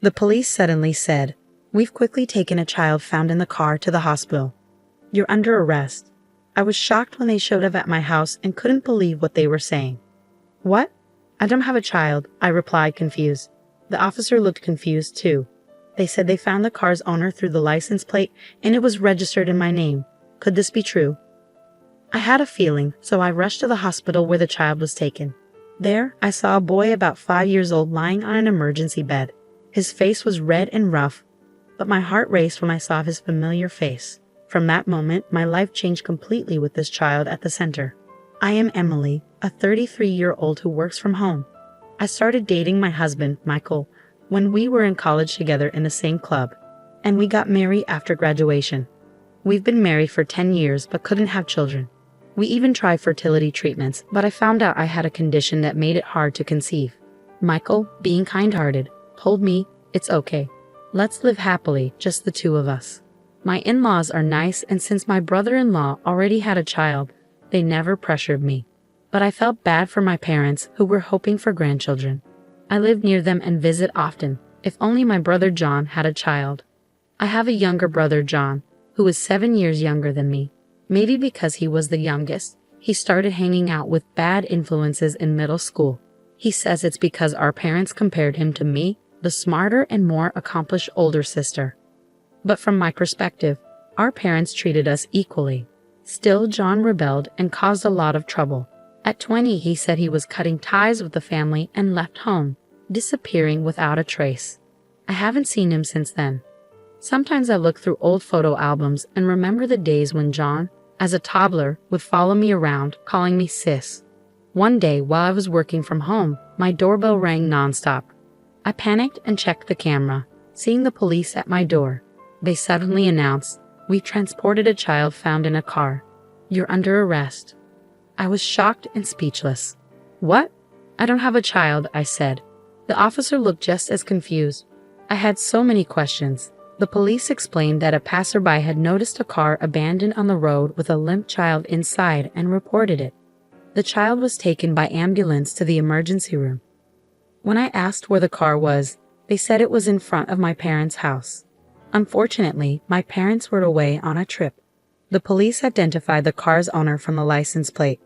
The police suddenly said, "We've quickly taken a child found in the car to the hospital. You're under arrest." I was shocked when they showed up at my house and couldn't believe what they were saying. "What? I don't have a child," I replied, confused. The officer looked confused too. They said they found the car's owner through the license plate and it was registered in my name. Could this be true? I had a feeling, so I rushed to the hospital where the child was taken. There, I saw a boy about 5 years old lying on an emergency bed. His face was red and rough, but my heart raced when I saw his familiar face. From that moment, my life changed completely with this child at the center. I am Emily, a 33-year-old who works from home. I started dating my husband, Michael, when we were in college together in the same club, and we got married after graduation. We've been married for 10 years but couldn't have children. We even tried fertility treatments, but I found out I had a condition that made it hard to conceive. Michael, being kind-hearted, told me, "It's okay. Let's live happily, just the two of us." My in-laws are nice, and since my brother-in-law already had a child, they never pressured me. But I felt bad for my parents who were hoping for grandchildren. I live near them and visit often. If only my brother John had a child. I have a younger brother, John, who is 7 years younger than me. Maybe because he was the youngest, he started hanging out with bad influences in middle school. He says it's because our parents compared him to me, the smarter and more accomplished older sister. But from my perspective, our parents treated us equally. Still, John rebelled and caused a lot of trouble. At 20, he said he was cutting ties with the family and left home, disappearing without a trace. I haven't seen him since then. Sometimes I look through old photo albums and remember the days when John, as a toddler, would follow me around, calling me sis. One day, while I was working from home, my doorbell rang nonstop. I panicked and checked the camera, seeing the police at my door. They suddenly announced, "We've transported a child found in a car. You're under arrest." I was shocked and speechless. "What? I don't have a child," I said. The officer looked just as confused. I had so many questions. The police explained that a passerby had noticed a car abandoned on the road with a limp child inside and reported it. The child was taken by ambulance to the emergency room. When I asked where the car was, they said it was in front of my parents' house. Unfortunately, my parents were away on a trip. The police identified the car's owner from the license plate.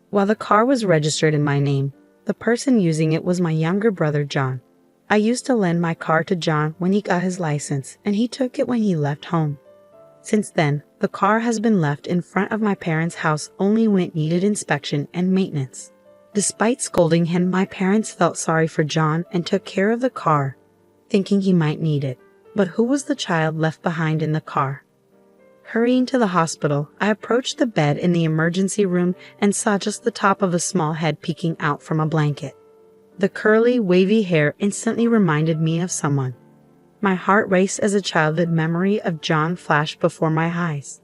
While the car was registered in my name, the person using it was my younger brother, John. I used to lend my car to John when he got his license, and he took it when he left home. Since then, the car has been left in front of my parents' house only when it needed inspection and maintenance. Despite scolding him, my parents felt sorry for John and took care of the car, thinking he might need it. But who was the child left behind in the car? Hurrying to the hospital, I approached the bed in the emergency room and saw just the top of a small head peeking out from a blanket. The curly, wavy hair instantly reminded me of someone. My heart raced as a childhood memory of John flashed before my eyes.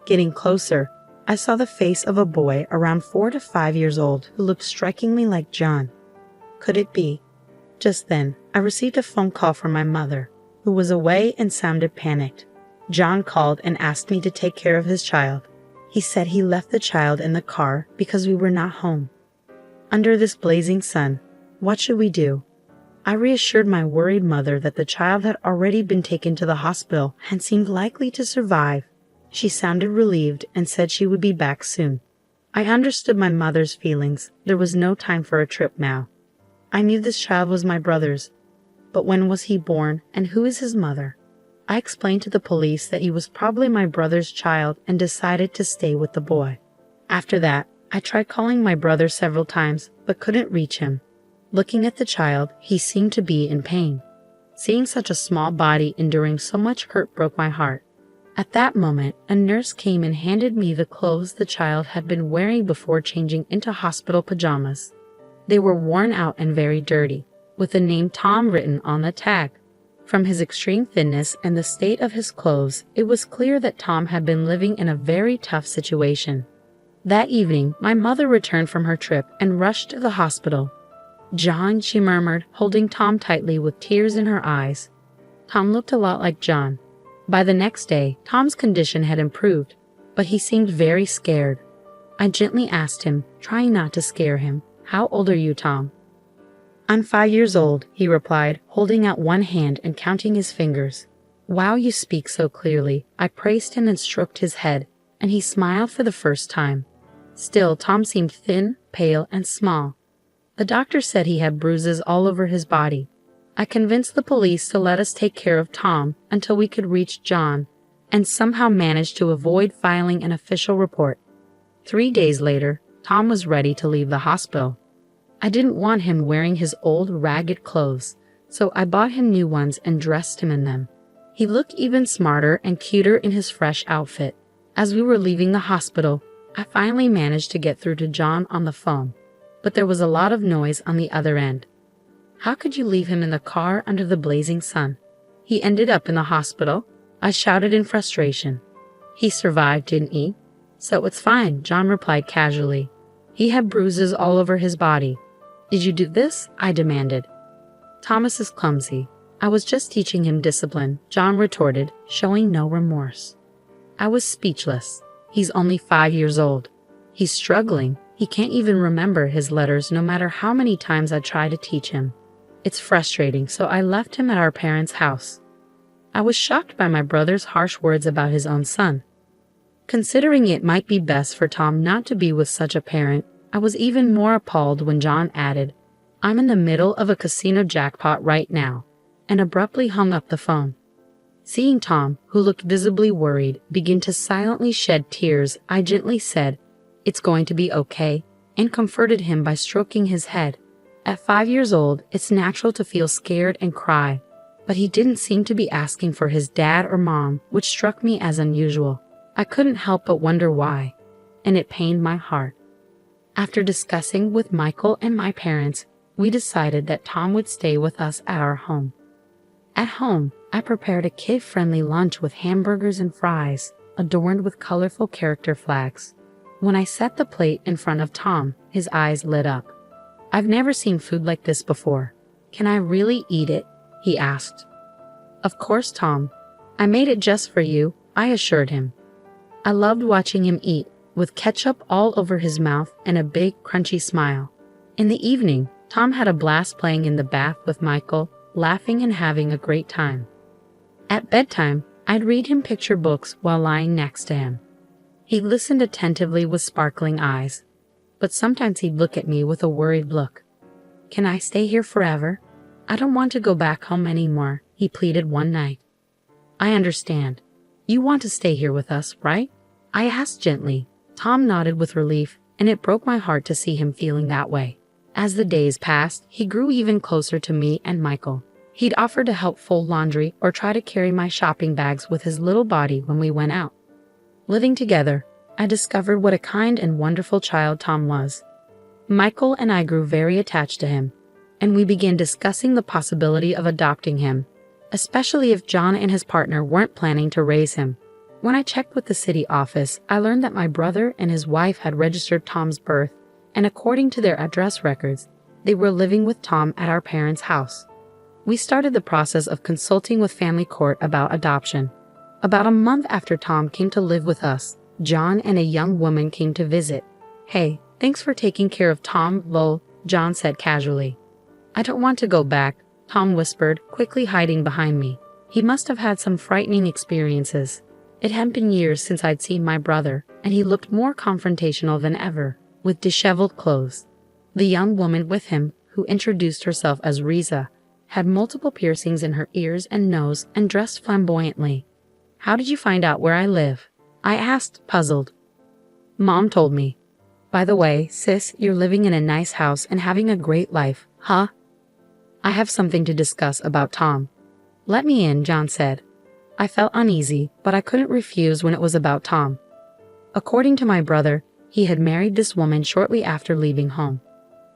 Getting closer, I saw the face of a boy around 4 to 5 years old who looked strikingly like John. Could it be? Just then, I received a phone call from my mother, who was away and sounded panicked. John called and asked me to take care of his child. He said he left the child in the car because we were not home. Under this blazing sun, what should we do? I reassured my worried mother that the child had already been taken to the hospital and seemed likely to survive. She sounded relieved and said she would be back soon. I understood my mother's feelings. There was no time for a trip now. I knew this child was my brother's, but when was he born and who is his mother? I explained to the police that he was probably my brother's child and decided to stay with the boy. After that, I tried calling my brother several times but couldn't reach him. Looking at the child, he seemed to be in pain. Seeing such a small body enduring so much hurt broke my heart. At that moment, a nurse came and handed me the clothes the child had been wearing before changing into hospital pajamas. They were worn out and very dirty, with the name Tom written on the tag. From his extreme thinness and the state of his clothes, it was clear that Tom had been living in a very tough situation. That evening, my mother returned from her trip and rushed to the hospital. "John," she murmured, holding Tom tightly with tears in her eyes. Tom looked a lot like John. By the next day, Tom's condition had improved, but he seemed very scared. I gently asked him, trying not to scare him, "How old are you, Tom?" I'm 5 years old, he replied, holding out one hand and counting his fingers. Wow, you speak so clearly. I praised him and stroked his head, and he smiled for the first time. Still, Tom seemed thin, pale, and small. The doctor said he had bruises all over his body. I convinced the police to let us take care of Tom until we could reach John, and somehow managed to avoid filing an official report. 3 days later, Tom was ready to leave the hospital. I didn't want him wearing his old ragged clothes, so I bought him new ones and dressed him in them. He looked even smarter and cuter in his fresh outfit. As we were leaving the hospital, I finally managed to get through to John on the phone, but there was a lot of noise on the other end. How could you leave him in the car under the blazing sun? He ended up in the hospital, I shouted in frustration. He survived, didn't he? So it's fine, John replied casually. He had bruises all over his body. Did you do this? I demanded. Thomas is clumsy. I was just teaching him discipline, John retorted, showing no remorse. I was speechless. He's only 5 years old. He's struggling. He can't even remember his letters no matter how many times I try to teach him. It's frustrating, so I left him at our parents' house. I was shocked by my brother's harsh words about his own son. Considering it might be best for Tom not to be with such a parent, I was even more appalled when John added, I'm in the middle of a casino jackpot right now, and abruptly hung up the phone. Seeing Tom, who looked visibly worried, begin to silently shed tears, I gently said, It's going to be okay, and comforted him by stroking his head. At 5 years old, it's natural to feel scared and cry, but he didn't seem to be asking for his dad or mom, which struck me as unusual. I couldn't help but wonder why, and it pained my heart. After discussing with Michael and my parents, we decided that Tom would stay with us at our home. At home, I prepared a kid-friendly lunch with hamburgers and fries, adorned with colorful character flags. When I set the plate in front of Tom, his eyes lit up. I've never seen food like this before. Can I really eat it? He asked. Of course, Tom. I made it just for you, I assured him. I loved watching him eat, with ketchup all over his mouth and a big, crunchy smile. In the evening, Tom had a blast playing in the bath with Michael, laughing and having a great time. At bedtime, I'd read him picture books while lying next to him. He listened attentively with sparkling eyes, but sometimes he'd look at me with a worried look. Can I stay here forever? I don't want to go back home anymore, he pleaded one night. I understand. You want to stay here with us, right? I asked gently. Tom nodded with relief, and it broke my heart to see him feeling that way. As the days passed, he grew even closer to me and Michael. He'd offer to help fold laundry or try to carry my shopping bags with his little body when we went out. Living together, I discovered what a kind and wonderful child Tom was. Michael and I grew very attached to him, and we began discussing the possibility of adopting him, especially if John and his partner weren't planning to raise him. When I checked with the city office, I learned that my brother and his wife had registered Tom's birth, and according to their address records, they were living with Tom at our parents' house. We started the process of consulting with family court about adoption. About a month after Tom came to live with us, John and a young woman came to visit. Hey, thanks for taking care of Tom, lol, John said casually. I don't want to go back, Tom whispered, quickly hiding behind me. He must have had some frightening experiences. It had been years since I'd seen my brother, and he looked more confrontational than ever, with disheveled clothes. The young woman with him, who introduced herself as Riza, had multiple piercings in her ears and nose and dressed flamboyantly. How did you find out where I live? I asked, puzzled. Mom told me. By the way, sis, you're living in a nice house and having a great life, huh? I have something to discuss about Tom. Let me in, John said. I felt uneasy, but I couldn't refuse when it was about Tom. According to my brother, he had married this woman shortly after leaving home.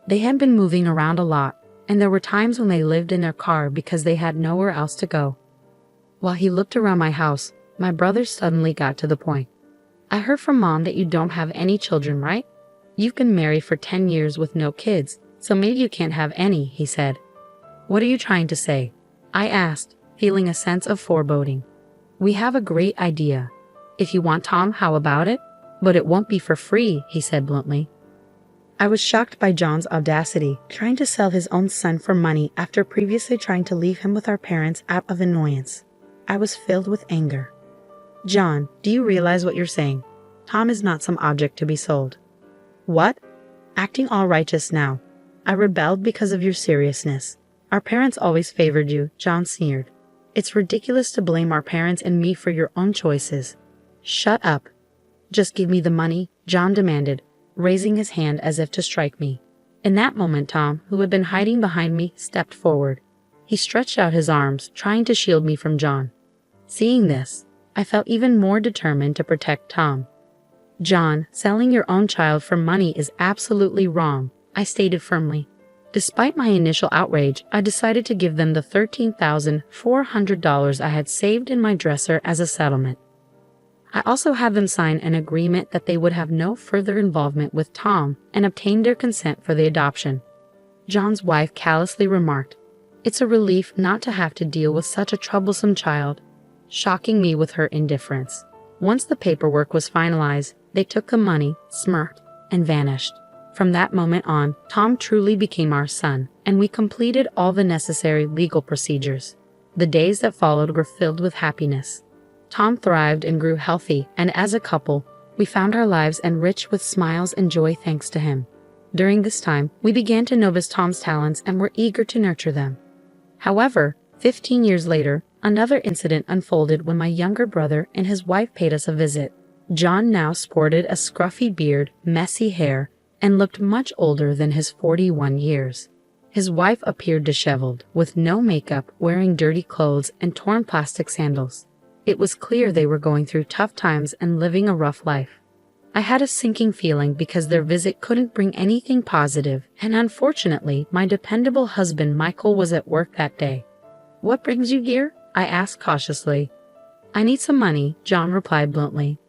They had been moving around a lot, and there were times when they lived in their car because they had nowhere else to go. While he looked around my house, my brother suddenly got to the point. I heard from Mom that you don't have any children, right? You've been married for 10 years with no kids, so maybe you can't have any, he said. What are you trying to say? I asked, feeling a sense of foreboding. We have a great idea. If you want Tom, how about it? But it won't be for free, he said bluntly. I was shocked by John's audacity, trying to sell his own son for money after previously trying to leave him with our parents out of annoyance. I was filled with anger. John, do you realize what you're saying? Tom is not some object to be sold. What? Acting all righteous now. I rebelled because of your seriousness. Our parents always favored you, John sneered. It's ridiculous to blame our parents and me for your own choices. Shut up. Just give me the money, John demanded, raising his hand as if to strike me. In that moment, Tom, who had been hiding behind me, stepped forward. He stretched out his arms, trying to shield me from John. Seeing this, I felt even more determined to protect Tom. John, selling your own child for money is absolutely wrong, I stated firmly. Despite my initial outrage, I decided to give them the $13,400 I had saved in my dresser as a settlement. I also had them sign an agreement that they would have no further involvement with Tom and obtained their consent for the adoption. John's wife callously remarked, "It's a relief not to have to deal with such a troublesome child," shocking me with her indifference. Once the paperwork was finalized, they took the money, smirked, and vanished. From that moment on, Tom truly became our son, and we completed all the necessary legal procedures. The days that followed were filled with happiness. Tom thrived and grew healthy, and as a couple, we found our lives enriched with smiles and joy thanks to him. During this time, we began to notice Tom's talents and were eager to nurture them. However, 15 years later, another incident unfolded when my younger brother and his wife paid us a visit. John now sported a scruffy beard, messy hair, and looked much older than his 41 years. His wife appeared disheveled, with no makeup, wearing dirty clothes and torn plastic sandals. It was clear they were going through tough times and living a rough life. I had a sinking feeling because their visit couldn't bring anything positive, and unfortunately, my dependable husband Michael was at work that day. "What brings you here?" I asked cautiously. "I need some money," John replied bluntly.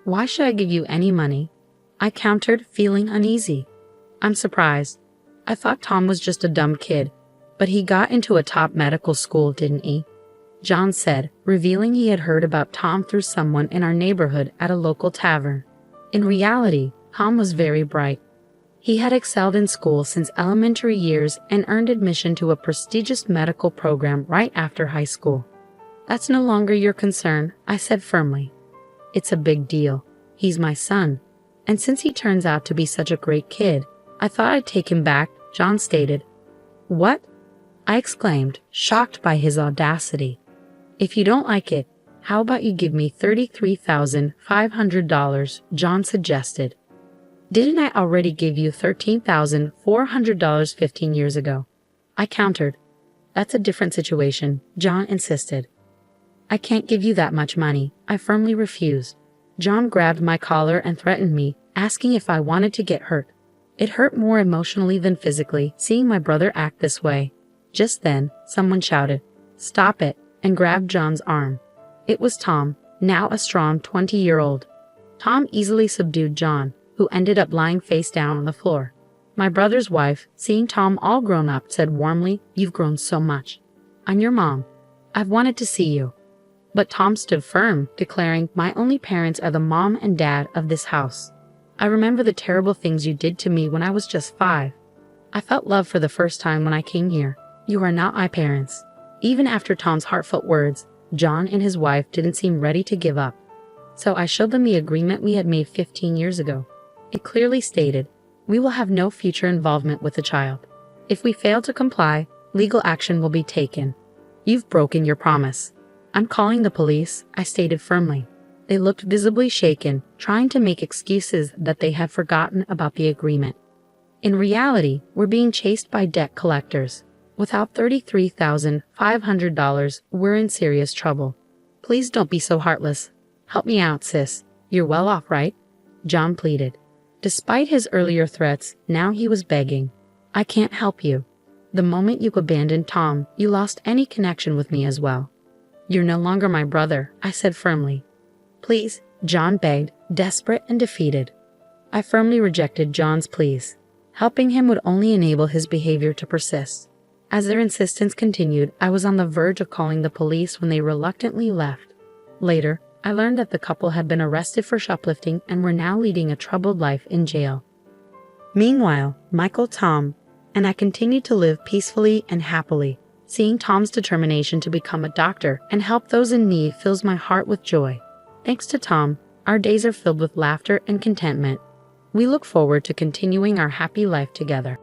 "Why should I give you any money?" I countered, feeling uneasy. "I'm surprised. I thought Tom was just a dumb kid, but he got into a top medical school, didn't he?" John said, revealing he had heard about Tom through someone in our neighborhood at a local tavern. In reality, Tom was very bright. He had excelled in school since elementary years and earned admission to a prestigious medical program right after high school. "That's no longer your concern," I said firmly. "It's a big deal. He's my son. And since he turns out to be such a great kid, I thought I'd take him back," John stated. "What?" I exclaimed, shocked by his audacity. "If you don't like it, how about you give me $33,500, John suggested. "Didn't I already give you $13,400 15 years ago?" I countered. "That's a different situation," John insisted. "I can't give you that much money," I firmly refused. John grabbed my collar and threatened me, asking if I wanted to get hurt. It hurt more emotionally than physically, seeing my brother act this way. Just then, someone shouted, "Stop it," and grabbed John's arm. It was Tom, now a strong 20-year-old. Tom easily subdued John, who ended up lying face down on the floor. My brother's wife, seeing Tom all grown up, said warmly, "You've grown so much. I'm your mom. I've wanted to see you." But Tom stood firm, declaring, "My only parents are the mom and dad of this house. I remember the terrible things you did to me when I was just 5. I felt love for the first time when I came here. You are not my parents." Even after Tom's heartfelt words, John and his wife didn't seem ready to give up. So I showed them the agreement we had made 15 years ago. It clearly stated, "We will have no future involvement with the child. If we fail to comply, legal action will be taken. You've broken your promise." "I'm calling the police," I stated firmly. They looked visibly shaken, trying to make excuses that they had forgotten about the agreement. In reality, we're being chased by debt collectors. Without $33,500, we're in serious trouble. Please don't be so heartless. Help me out, sis. You're well off, right? John pleaded. Despite his earlier threats, now he was begging. "I can't help you. The moment you abandoned Tom, you lost any connection with me as well. You're no longer my brother," I said firmly. "Please," John begged, desperate and defeated. I firmly rejected John's pleas. Helping him would only enable his behavior to persist. As their insistence continued, I was on the verge of calling the police when they reluctantly left. Later, I learned that the couple had been arrested for shoplifting and were now leading a troubled life in jail. Meanwhile, Michael, Tom, and I continued to live peacefully and happily. Seeing Tom's determination to become a doctor and help those in need fills my heart with joy. Thanks to Tom, our days are filled with laughter and contentment. We look forward to continuing our happy life together.